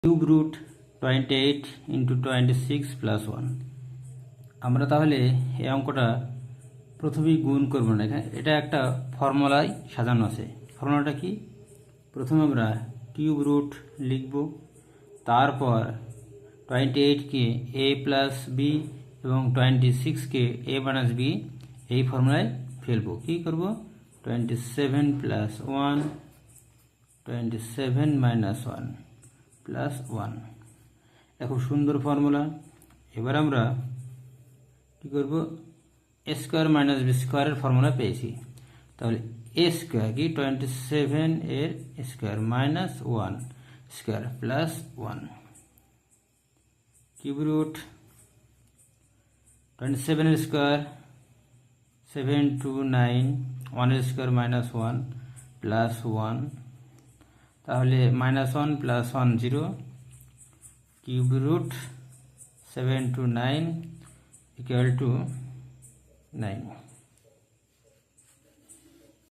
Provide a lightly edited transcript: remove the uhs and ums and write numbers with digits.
Cube root 28 into 26 plus 1। আমরা তাহলে এই অঙ্কটা প্রথমেই গুণ করব না, এখানে এটা একটা ফর্মুলায় সাজানো আছে। ফর্মুলাটা কি? প্রথমে আমরা কিউব রুট লিখব, তারপর 28কে a প্লাস বি এবং 26কে a মাইনাস বি এই ফর্মুলায় ফেলবো। কী করব? 27 প্লাস 1, 27 মাইনাস 1 প্লাস 1। খুব সুন্দর ফর্মুলা। এবার আমরা কী করব? এ স্কোয়ার মাইনাস বি স্কোয়ারের ফর্মুলা পেয়েছি। তাহলে এ স্কোয়ার কি 27 এর square minus 1 square plus 1 cube root 27 এর স্কোয়ার 7 2 9, 1 এর স্কোয়ার মাইনাস 1 প্লাস 1। তাহলে minus 1 plus 1 0, cube root 7 to 9 equal to 9।